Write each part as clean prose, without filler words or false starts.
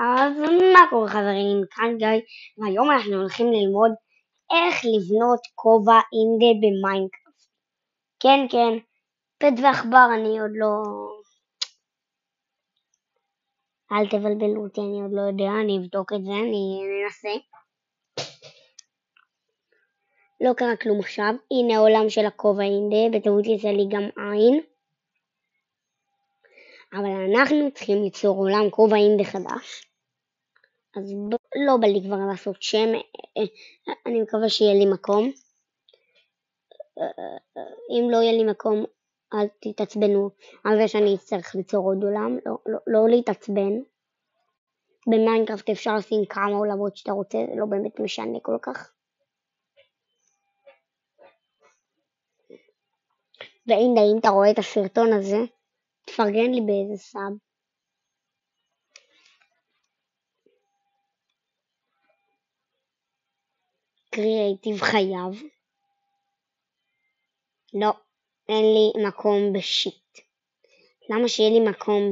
אז מה קורה חברים, כאן גיא, והיום אנחנו הולכים ללמוד איך לבנות כובע אינדה במיינקראפט. כן, פט ועכבר, אני עוד לא... אל תבלבלו אותי, אני עוד לא יודע, אני אבדוק את זה, אני אנסה. לא קרה כלום עכשיו, הנה העולם של הכובע אינדה, בטעות יצא לי גם עין. אבל אנחנו צריכים ליצור עולם כובע אינדה חדש. אז לא בא לי כבר לעשות שם, אני מקווה שיהיה לי מקום. אם לא יהיה לי מקום, אל תתעצבנו על זה שאני אצטרך ליצור עוד עולם, לא להתעצבן. במיינקראפט אפשר לשים כמה עולמות שאתה רוצה, זה לא באמת משנה כל כך. והנה, אם אתה רואה את הסרטון הזה, תפרגן לי באיזה סאב. קריאייטיב חייב. לא, אין לי מקום בשיט. למה שיהיה לי מקום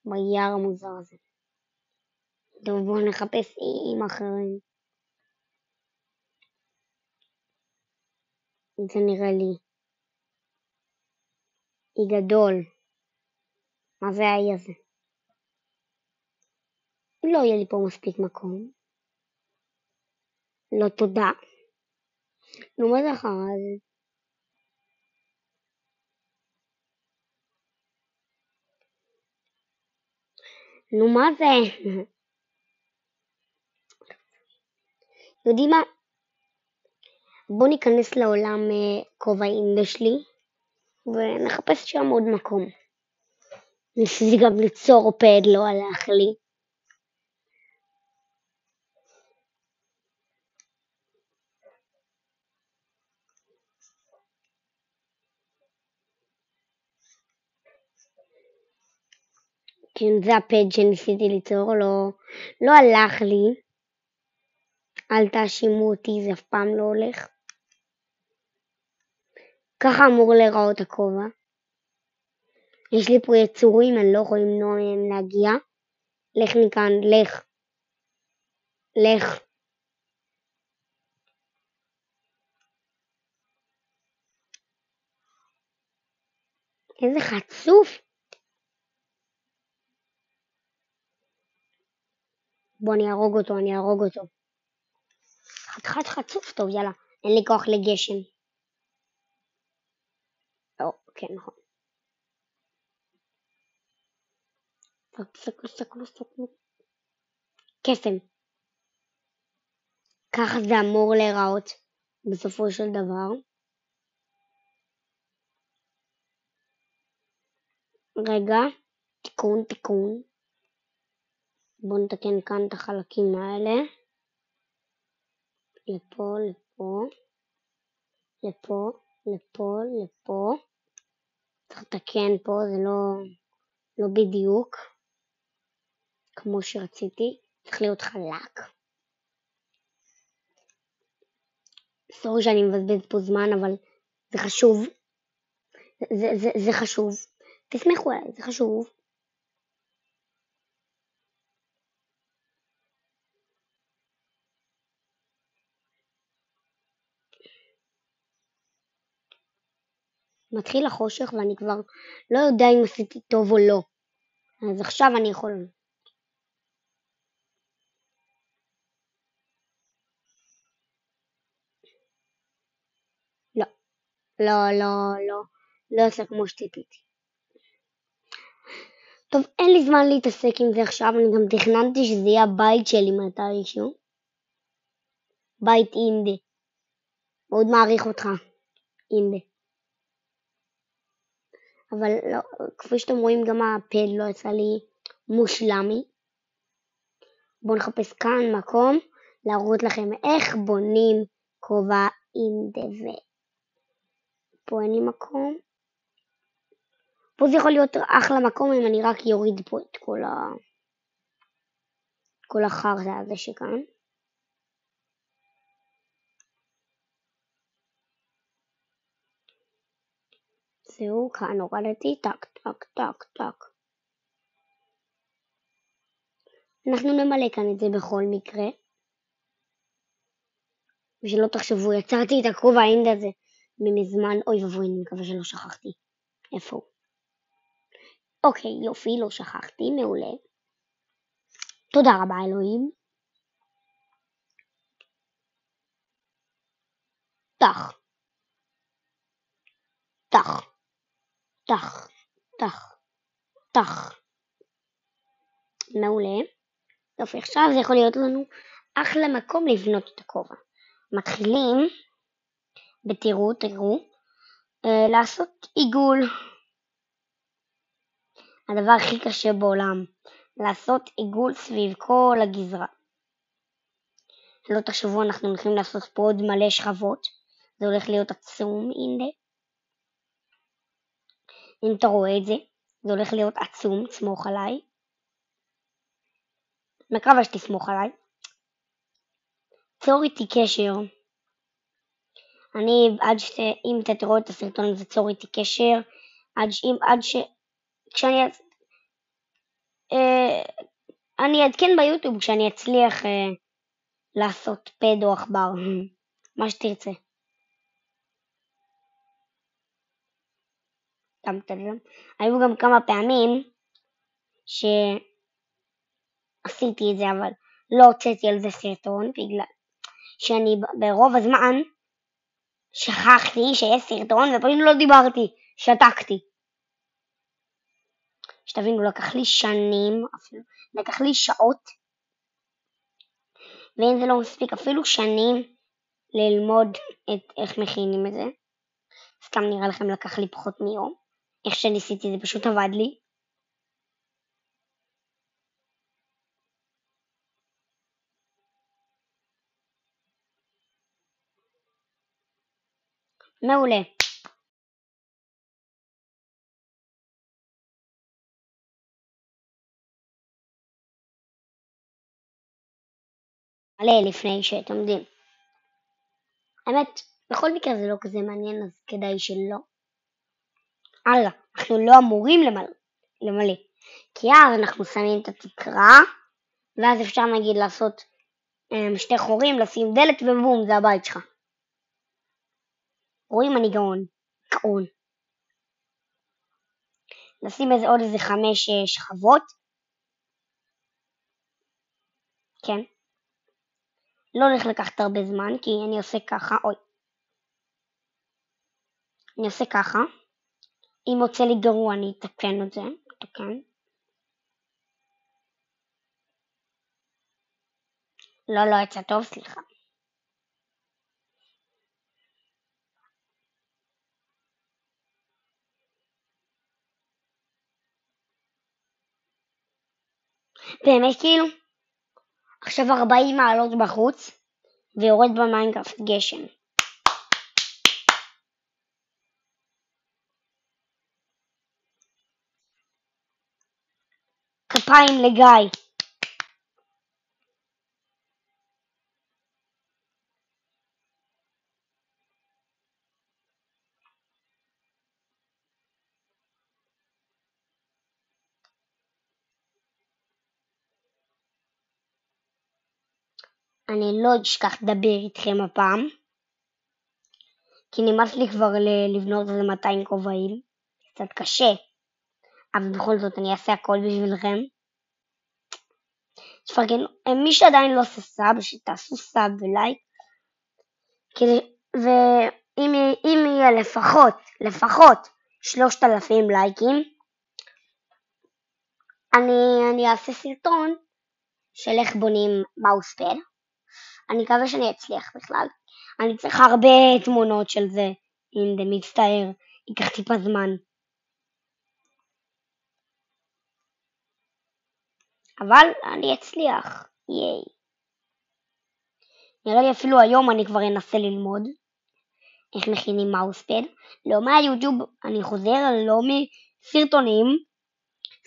ביער המוזר הזה? טוב, בואו נחפש איים אחרים. זה נראה לי אי גדול. מה זה האי הזה? לא יהיה לי פה מספיק מקום. לא תודה. נו, מה זה אחר הזה? נו, מה זה? יודעים מה? בוא ניכנס לעולם כובע אינדה שלי ונחפש שם עוד מקום. ניסיתי גם ליצור פד, לא הלך לי. כן, זה הפד שניסיתי ליצור, לא הלך לי. אל תאשימו אותי, זה אף פעם לא הולך. ככה אמור להיראות הכובע. יש לי פה יצורים, אני לא יכול למנוע מהם להגיע. לך מכאן, לך. איזה חצוף. בוא אני אהרוג אותו. חתיכת חצוף, טוב יאללה, אין לי כוח לגשם. כן, נכון. סתכלו. קסם. ככה זה אמור להיראות בסופו של דבר. רגע, תיקון. בואו נתקן כאן את החלקים האלה. לפה. צריך לתקן פה, זה לא בדיוק כמו שרציתי. צריך להיות חלק. סורי שאני מבזבז פה זמן, אבל זה חשוב. זה חשוב. תסמכו עליי, זה חשוב. מתחיל החושך ואני כבר לא יודע אם עשיתי טוב או לא. אז עכשיו אני יכול. לא עושה כמו שציפיתי. טוב, אין לי זמן להתעסק עם זה עכשיו, אני גם תכננתי שזה יהיה הבית שלי מתישהו. בית אינדה. מאוד מעריך אותך, אינדה. אבל לא, כפי שאתם רואים גם הפד לא יצא לי מושלמי. בואו נחפש כאן מקום להראות לכם איך בונים כובע אינדה. פה אין לי מקום. פה זה יכול להיות אחלה מקום אם אני רק יוריד פה את כל החרא הזה שכאן. זהו, כאן הורדתי, טק. אנחנו נמלא כאן את זה בכל מקרה. ושלא תחשבו, יצרתי את הכובע האינד הזה מזמן. אוי ובוי, אני מקווה שלא שכחתי. איפה הוא? אוקיי, יופי, לא שכחתי, מעולה. תודה רבה אלוהים. טח. טח. טח. טח. טח. מעולה. יופי, עכשיו זה יכול להיות לנו אחלה מקום לבנות את הכובע. מתחילים, ותראו, לעשות עיגול. הדבר הכי קשה בעולם, לעשות עיגול סביב כל הגזרה. לא תחשבו, אנחנו הולכים לעשות פה עוד מלא שכבות. זה הולך להיות עצום, הנה. אם אתה רואה את זה, זה הולך להיות עצום, תסמוך עליי. מקווה שתסמוך עליי. צור איתי קשר. אם אתה תראו את הסרטון הזה, צור איתי קשר. אני אעדכן ביוטיוב כשאני אצליח לעשות פד או עכבר. מה שתרצה. היו גם כמה פעמים שעשיתי את זה, אבל לא הוצאתי על זה סרטון, בגלל שאני ברוב הזמן שכחתי שיש סרטון ופעמים לא דיברתי, שתקתי. שתבינו, לקח לי שנים, אפילו לקח לי שעות, ואם זה לא מספיק, אפילו שנים ללמוד איך מכינים את זה. סתם נראה לכם לקח לי פחות מיום. איך שניסיתי זה פשוט עבד לי. מעולה. עלה לפני שאתם יודעים. האמת, בכל מקרה זה לא כזה מעניין, אז כדאי שלא. הלאה, אנחנו לא אמורים למלא. כי אז אנחנו שמים את התקרה, ואז אפשר נגיד לעשות שתי חורים, לשים דלת ובום, זה הבית שלך. רואים, אני גאון. נשים עוד איזה 5 שכבות. כן. לא הולך לקחת הרבה זמן, כי אני עושה ככה, אני עושה ככה. אם יוצא לי גרוע אני אתקן את זה, לא יצא טוב, סליחה. באמת כאילו, עכשיו 40 מעלות בחוץ, ויורד במיינקראפט גשם. כפיים לגיא. אני לא אשכח לדבר איתכם הפעם, כי נמאס לי כבר לבנות איזה 200 כובעים. קצת קשה, אבל בכל זאת אני אעשה הכל בשבילכם. תפרגנו, מי שעדיין לא עושה סאב, שתעשו סאב ולייק, ואם יהיה לפחות 3,000 לייקים, אני אעשה סרטון של איך בונים מאוספד. אני מקווה שאני אצליח בכלל. אני צריך הרבה תמונות של זה, אם זה מצטער, ייקח טיפה זמן. אבל אני אצליח, ייי. נראה לי אפילו היום אני כבר אנסה ללמוד איך מכינים מאוספד. לא מהיוטיוב, אני חוזר, לא מסרטונים.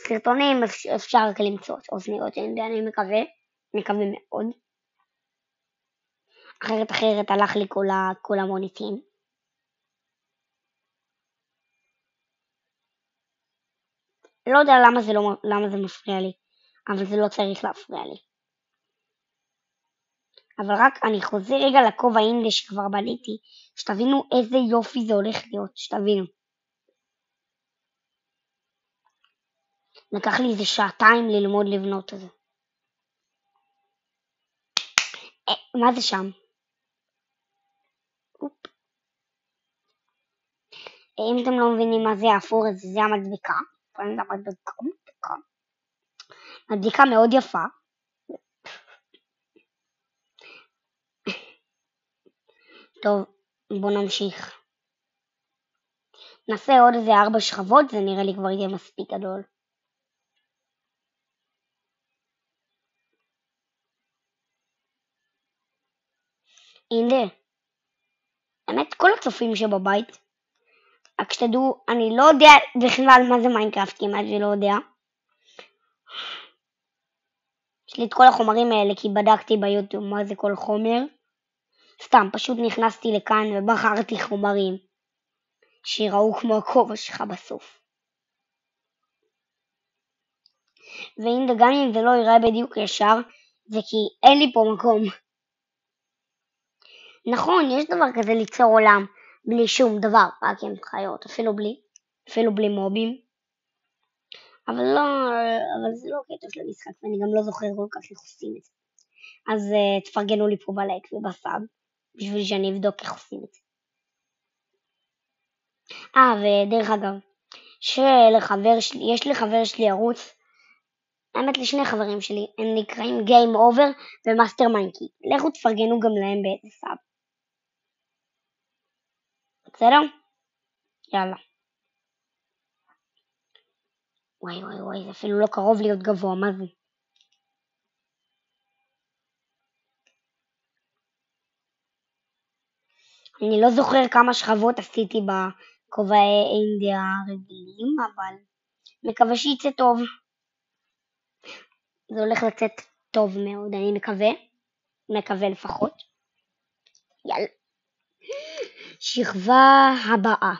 סרטונים אפשר רק למצוא אוזניות, אני מקווה מאוד. אחרת הלך לי כל המוניטין. לא יודע למה זה מפריע לי, אבל זה לא צריך להפריע לי. אבל רק אני חוזר רגע לכובע אינדה שכבר בניתי, שתבינו איזה יופי זה הולך להיות, שתבינו. לקח לי איזה שעתיים ללמוד לבנות את זה. מה זה שם? אם אתם לא מבינים מה זה האפור הזה, זה המדבקה. מדבקה מאוד יפה. טוב, בואו נמשיך. נעשה עוד איזה 4 שכבות, זה נראה לי כבר יהיה מספיק גדול. הנה, האמת כל הצופים שבבית, רק שתדעו, אני לא יודע בכלל מה זה מיינקראפט, כמעט ולא יודע. יש לי את כל החומרים האלה כי בדקתי ביוטיוב מה זה כל חומר. סתם, פשוט נכנסתי לכאן ובחרתי חומרים שיראו כמו הכובע שלך בסוף. והנה גם אם זה לא ייראה בדיוק ישר, זה כי אין לי פה מקום. נכון, יש דבר כזה ליצור עולם בלי שום דבר, רק עם חיות, אפילו בלי מובים. אבל זה לא קטע של המשחק, ואני גם לא זוכר כל כך איך עושים את זה. אז תפרגנו לי פה בלייק ובסאב, בשביל שאני אבדוק איך עושים את זה. ודרך אגב, יש לחבר שלי ערוץ, האמת לשני חברים שלי, הם נקראים Game Over ומאסטר מיינקי. לכו תפרגנו גם להם באיזה סאב. בסדר? יאללה. וואי, זה אפילו לא קרוב להיות גבוה, מה זה? אני לא זוכר כמה שכבות עשיתי בכובעי אינדיה הרגילים, אבל מקווה שיצא טוב. זה הולך לצאת טוב מאוד, אני מקווה לפחות. יאללה. שכבה הבאה.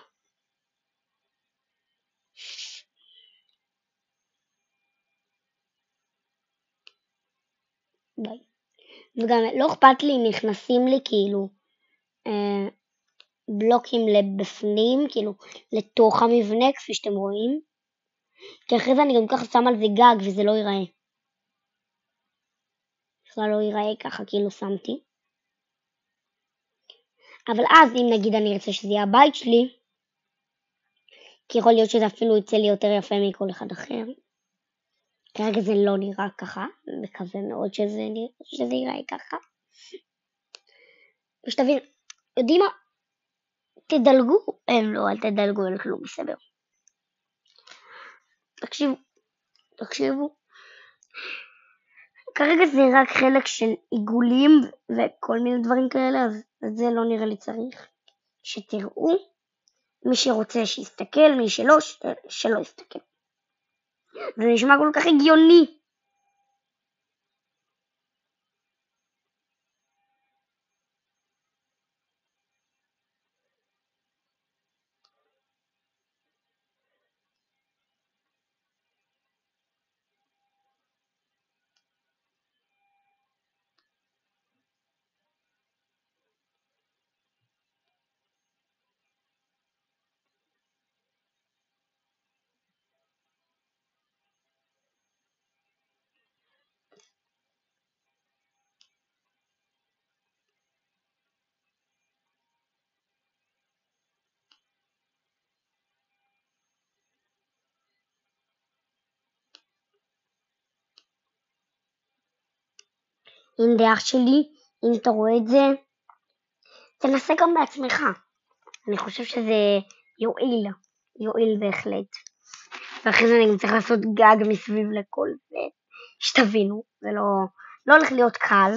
ביי. וגם לא אכפת לי, נכנסים לי כאילו בלוקים לבפנים, כאילו לתוך המבנה כפי שאתם רואים, כי אחרי זה אני גם ככה שם על זה גג וזה לא ייראה. זה לא ייראה ככה כאילו שמתי. אבל אז אם נגיד אני ארצה שזה יהיה הבית שלי, כי יכול להיות שזה אפילו יצא לי יותר יפה מכל אחד אחר. כרגע זה לא נראה ככה, מקווה מאוד שזה ייראה ככה. ושתבין, יודעים מה? תדלגו, לא, אל תדלגו, אין כלום, בסדר. תקשיבו. כרגע זה רק חלק של עיגולים וכל מיני דברים כאלה, אז זה לא נראה לי צריך. שתראו, מי שרוצה שיסתכל, מי שלא, שלא יסתכל. זה נשמע כל כך הגיוני. עם דרך שלי, אם אתה רואה את זה, תנסה גם בעצמך. אני חושב שזה יועיל בהחלט. ואחרי זה אני גם צריך לעשות גג מסביב לכל זה, שתבינו, זה לא הולך להיות קל.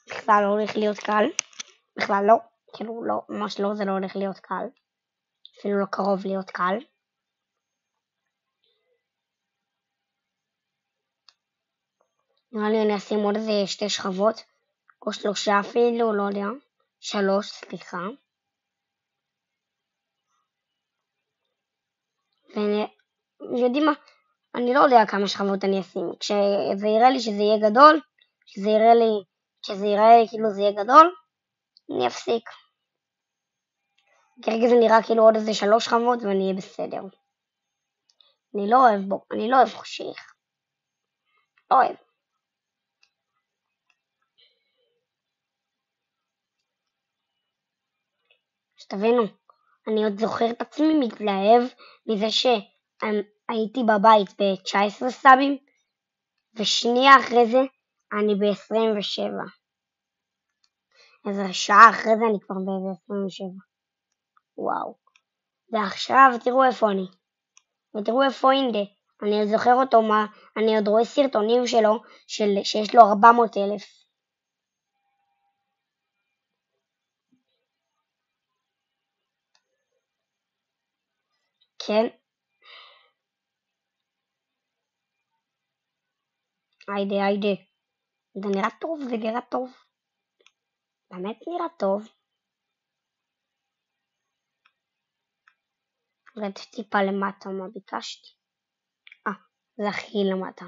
בכלל לא הולך להיות קל. בכלל לא, כאילו לא, ממש לא, זה לא הולך להיות קל. אפילו לא קרוב להיות קל. נראה לי אני אשים עוד איזה 2 שכבות, או 3 אפילו, לא יודע. 3, סליחה. ויודעים מה? אני לא יודע כמה שכבות אני אשים. כשזה יראה לי שזה יהיה גדול, כשזה ייראה כאילו זה יהיה גדול, אני אפסיק. כרגע זה נראה כאילו עוד איזה 3 שכבות ואני אהיה בסדר. אני לא אוהב חושך. לא אוהב. שתבינו, אני עוד זוכר את עצמי מתלהב מזה שהייתי בבית ב-19 סאבים, ושנייה אחרי זה אני ב-27. איזה שעה אחרי זה אני כבר ב-27. וואו. ועכשיו תראו איפה אני. ותראו איפה אינדה. אני עוד זוכר אותו, אני עוד רואה סרטונים שלו, שיש לו 400,000. כן. היידה. זה נראה טוב, זה נראה טוב. באמת נראה טוב. רד טיפה למטה, מה ביקשתי? זה הכי למטה.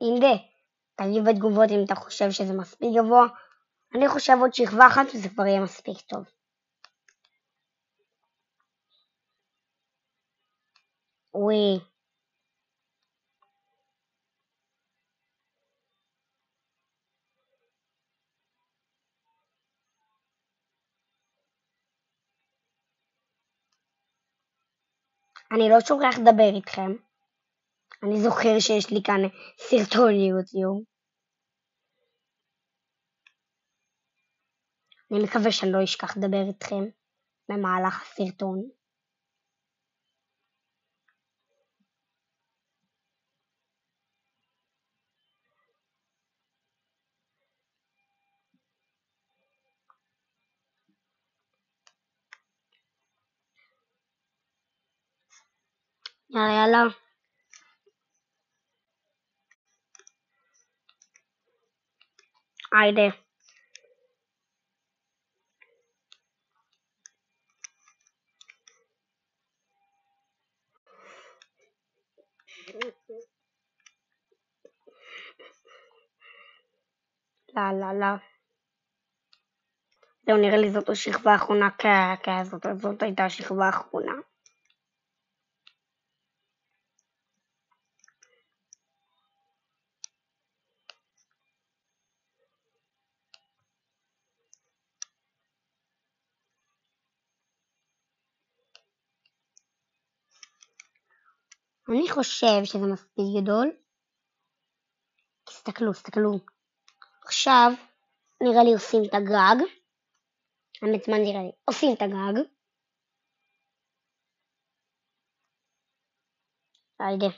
אינדה, תגיב בתגובות אם אתה חושב שזה מספיק גבוה. אני חושב עוד שכבה אחת וזה כבר יהיה מספיק טוב. וואי. אני לא שוכח לדבר איתכם. אני זוכר שיש לי כאן סרטון יוטיוב. אני מקווה שאני לא אשכח לדבר איתכם במהלך הסרטון. יאללה. היידה. לא. זהו, נראה לי זאת השכבה האחרונה, זאת הייתה השכבה האחרונה. אני חושב שזה מספיק גדול. תסתכלו. עכשיו נראה לי עושים את הגג. האמת מה נראה לי? עושים את הגג. היידה.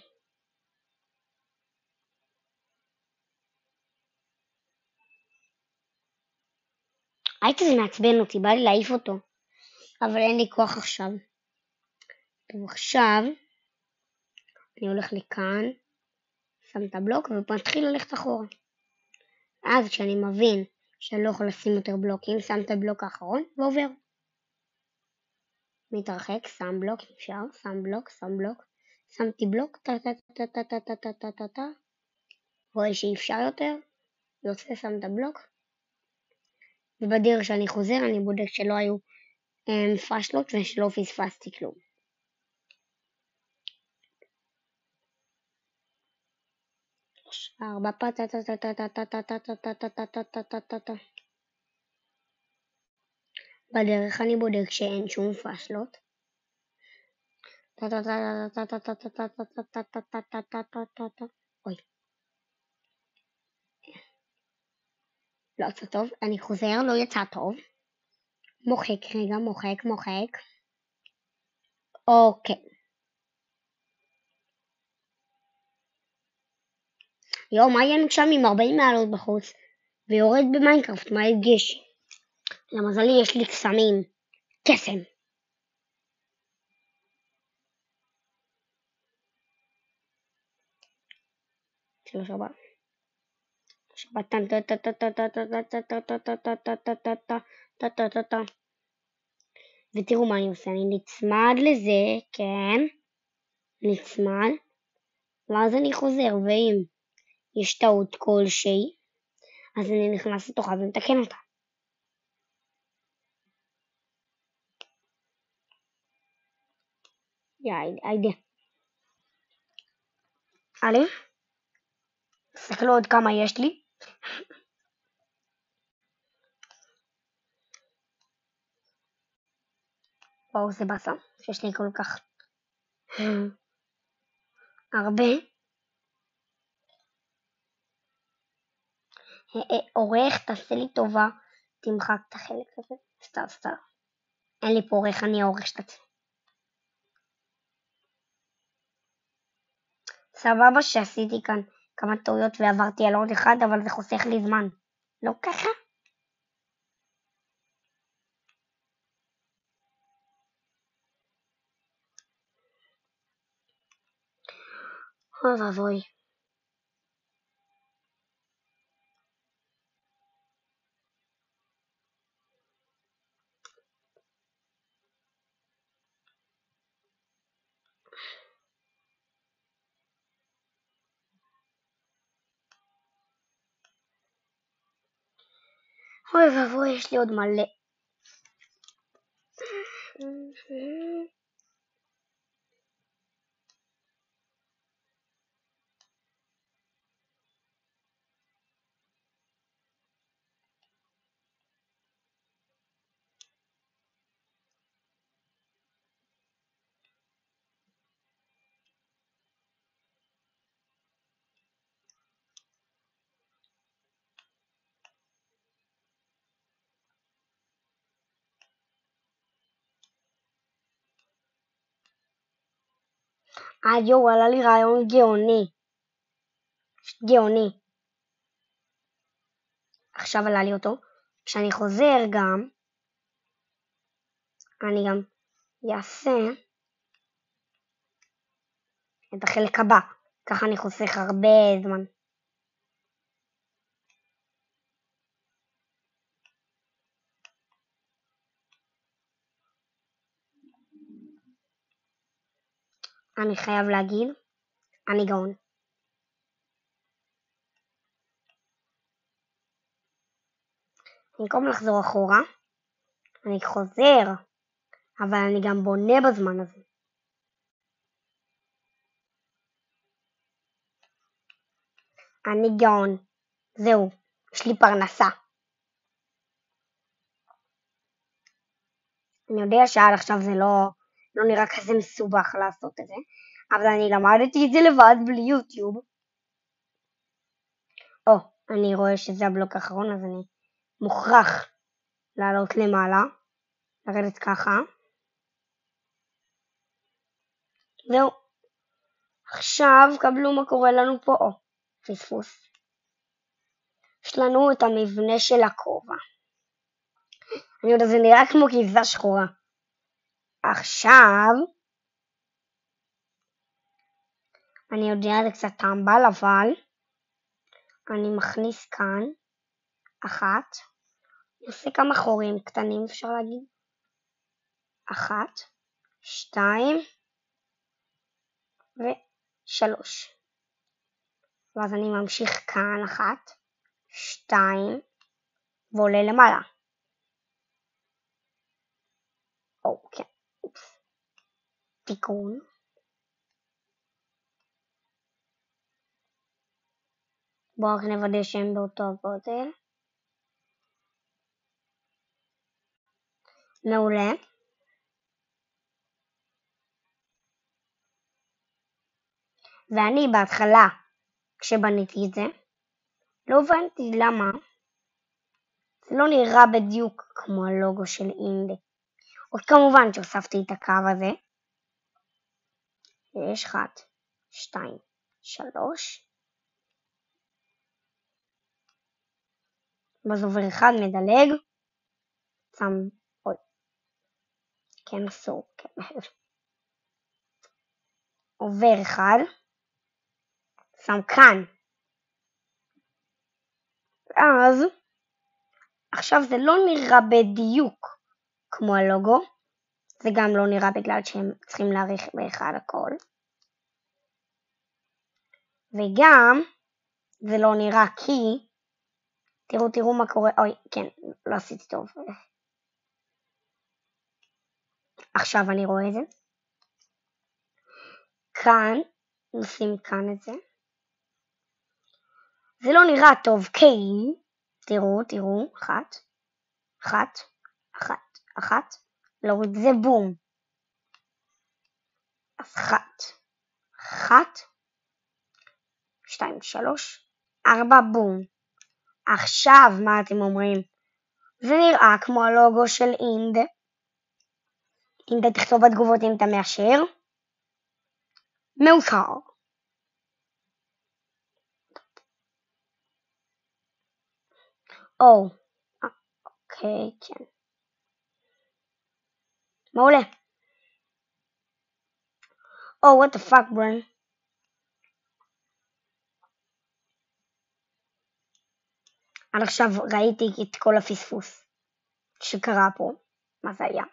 הייתי זה מעצבן אותי, בא לי להעיף אותו. אבל אין לי כוח עכשיו. טוב, עכשיו אני הולך לכאן, שם את הבלוק ומתחיל ללכת אחורה. אז כשאני מבין שאני לא יכול לשים יותר בלוקים, שם את הבלוק האחרון ועובר. מתרחק, שם בלוק, אפשר, שם בלוק, שמתי בלוק, רואה שאי אפשר יותר, יוצא, שם את הבלוק, ובדרך שאני חוזר אני בודק שלא היו פאשלות ושלא פספסתי כלום. ארבע בדרך אני בודק שאין שום פאשלות. אוי. לא יצא טוב, אני חוזר, לא יצא טוב. מוחק רגע, מוחק. אוקיי. יום, מה יהיה שם עם 40 מעלות בחוץ? ויורד במיינקראפט, מה יגש? למזלי יש לי קסמים. קסם. 3, 4. בטן ותראו מה אני עושה, אני נצמד לזה, כן, נצמד, ואז אני חוזר, ואם יש טעות כלשהי, אז אני נכנס לתוכה ומתקן אותה. היידה. עלי? תסתכלו עוד כמה יש לי. וואו, זה בסה, שיש לי כל כך הרבה. עורך, תעשה לי טובה, תמחק את החלק הזה. סתם. אין לי פה עורך, אני העורך של עצמי. סבבה שעשיתי כאן כמה טעויות ועברתי על עוד אחד, אבל זה חוסך לי זמן. לא ככה? אוי ואבוי. אוי ואבוי, יש לי עוד מלא. יואו, עלה לי רעיון גאוני. עכשיו עלה לי אותו. כשאני חוזר גם, אני גם אעשה את החלק הבא. ככה אני חוסך הרבה זמן. אני חייב להגיד, אני גאון. במקום לחזור אחורה, אני חוזר, אבל אני גם בונה בזמן הזה. אני גאון. זהו, יש לי פרנסה. אני יודע שעד עכשיו זה לא נראה כזה מסובך לעשות את זה, אבל אני למדתי את זה לבד בלי יוטיוב. אני רואה שזה הבלוק האחרון, אז אני מוכרח לעלות למעלה, לרדת ככה. זהו. עכשיו קבלו מה קורה לנו פה. פספוס. יש לנו את המבנה של הכובע. אני יודע, זה נראה כמו כבשה שחורה. עכשיו, אני יודע, זה קצת טמבל, אבל אני מכניס כאן אחת, עושה כמה חורים קטנים, אפשר להגיד. 1, 2 ו3. ואז אני ממשיך כאן 1, 2 ועולה למעלה. אוקיי, תיקון. בואו רק נוודא שהם באותו גודל. מעולה. ואני בהתחלה, כשבניתי את זה, לא הבנתי למה זה לא נראה בדיוק כמו הלוגו של אינדה. עוד כמובן שהוספתי את הקו הזה. יש 1, 2, 3. ואז עובר אחד, מדלג. שם, כן, אסור, כן. עובר אחד. שם כאן אז עכשיו זה לא נראה בדיוק כמו הלוגו, זה גם לא נראה בגלל שהם צריכים להאריך באחד הכל, וגם זה לא נראה כי תראו מה קורה. אוי, כן, לא עשיתי טוב. עכשיו אני רואה את זה. כאן, נשים כאן את זה. זה לא נראה טוב כי, תראו, אחת, להוריד זה בום. אז אחת, 2, 3, 4 בום. עכשיו מה אתם אומרים? זה נראה כמו הלוגו של אינד. אינד תכתוב בתגובות אם אתה מאשר. מאושר. אוקיי, כן. מעולה. what the fuck, ברן. עד עכשיו ראיתי את כל הפספוס שקרה פה. מה זה היה?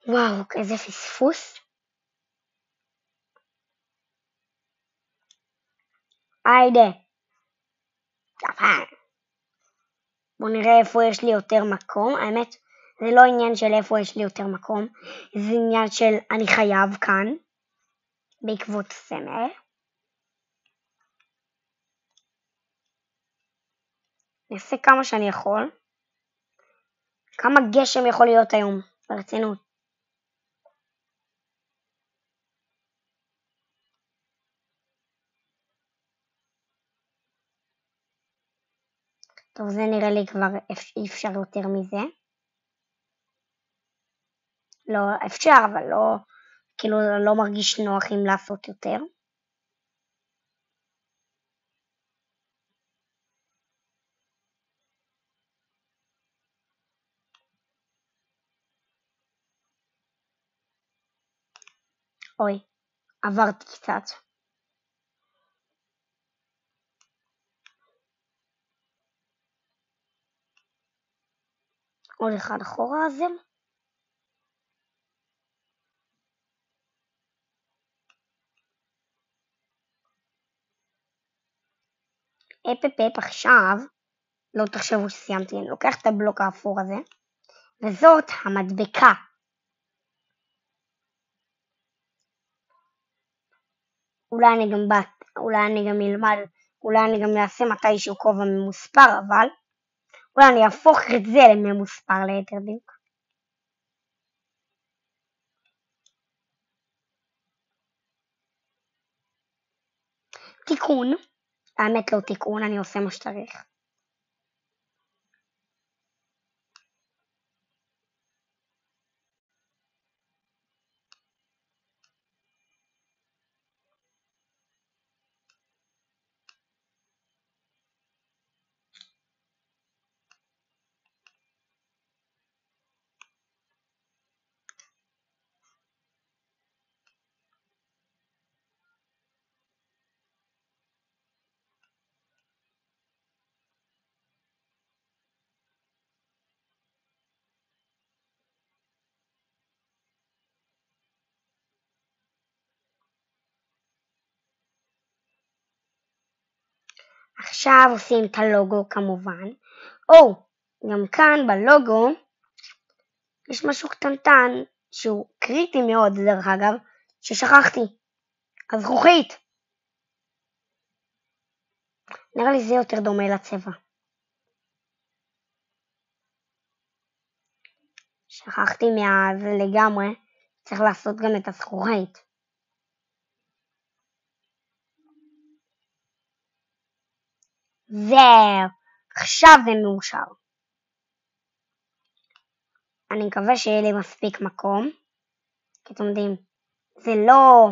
וואו, איזה פספוס. היידה. בואו נראה איפה יש לי יותר מקום. האמת, זה לא עניין של איפה יש לי יותר מקום. זה עניין של אני חייב כאן. בעקבות סמל. נעשה כמה שאני יכול. כמה גשם יכול להיות היום, ברצינות. טוב, זה נראה לי כבר אי אפשר יותר מזה. לא, אפשר, אבל לא, כאילו לא מרגיש נוח אם לעשות יותר. אוי, עברתי קצת. עוד אחד אחורה הזה. אפ עכשיו, לא תחשבו שסיימתי, אני לוקח את הבלוק האפור הזה, וזאת המדבקה. אולי אני גם אלמד, אולי אני גם אעשה מתישהו כובע ממוספר, אבל אולי אני אהפוך את זה לממוספר ליתר דיוק. תיקון, האמת לא תיקון, אני עושה מה שצריך. עכשיו עושים את הלוגו כמובן. גם כאן בלוגו יש משהו קטנטן שהוא קריטי מאוד דרך אגב, ששכחתי. הזכוכית. נראה לי זה יותר דומה לצבע. שכחתי זה לגמרי, צריך לעשות גם את הזכוכית. זהו, עכשיו זה מאושר. אני מקווה שיהיה לי מספיק מקום, כי אתם יודעים, זה לא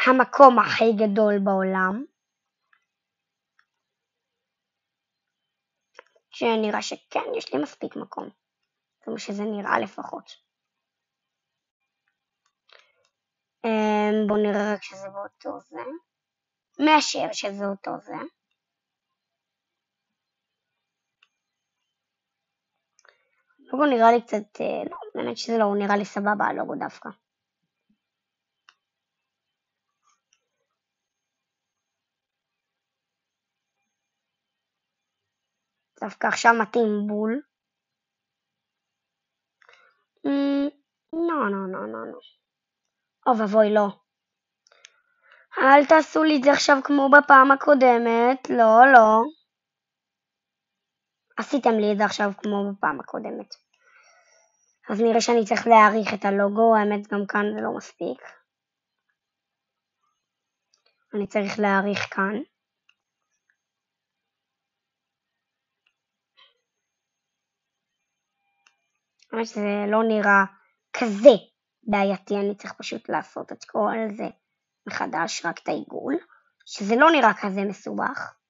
המקום הכי גדול בעולם. שנראה שכן, יש לי מספיק מקום. כמו שזה נראה לפחות. בואו נראה רק שזה באותו זה. מאשר שזה אותו זה. הלוגו נראה לי קצת, לא, באמת שזה לא, הוא נראה לי סבבה הלוגו דווקא. דווקא עכשיו מתאים בול. לא. אוי, לא. אל תעשו לי את זה עכשיו כמו בפעם הקודמת, לא. עשיתם לי את זה עכשיו כמו בפעם הקודמת. אז נראה שאני צריך להעריך את הלוגו, האמת גם כאן זה לא מספיק. אני צריך להעריך כאן. האמת שזה לא נראה כזה בעייתי, אני צריך פשוט לעשות את כל זה מחדש, רק את העיגול, שזה לא נראה כזה מסובך.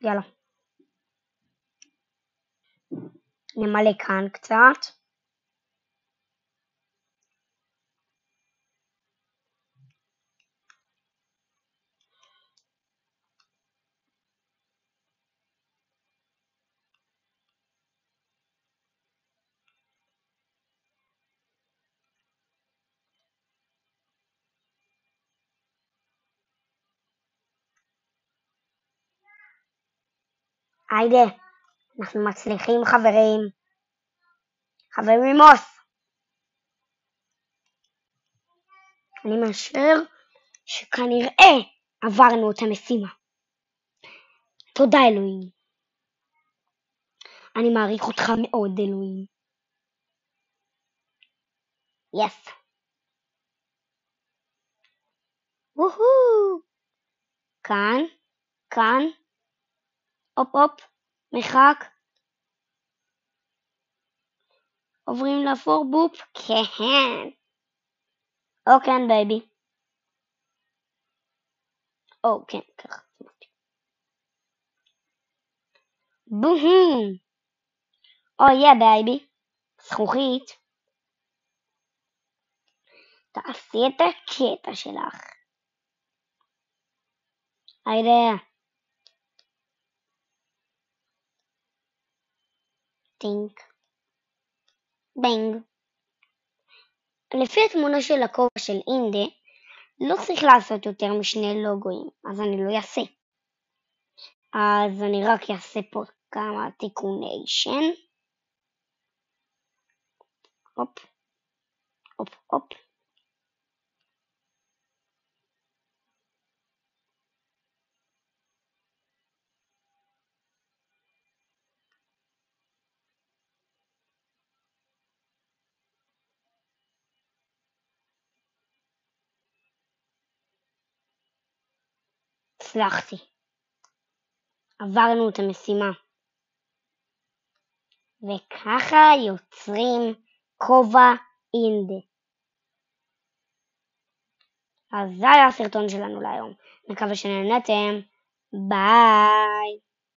יאללה. נמלא כאן קצת. היידה, אנחנו מצליחים חברים. חברים מוס. אני מאשר שכנראה עברנו את המשימה. תודה אלוהים. אני מעריך אותך מאוד אלוהים. יס. וואו. כאן. הופ, מחק. עוברים לאפור בופ. כן. כן בייבי. כן, ככה. בום. יא בייבי. זכוכית. תעשי את הקטע שלך. היידה. טינק. בנג. לפי התמונה של הכובע של אינדה, לא צריך לעשות יותר משני לוגויים, אז אני לא אעשה. אז אני רק אעשה פה כמה תיקוניישן. הופ. הצלחתי. עברנו את המשימה. וככה יוצרים כובע אינדה. אז זה היה הסרטון שלנו להיום. מקווה שנהנתם. ביי.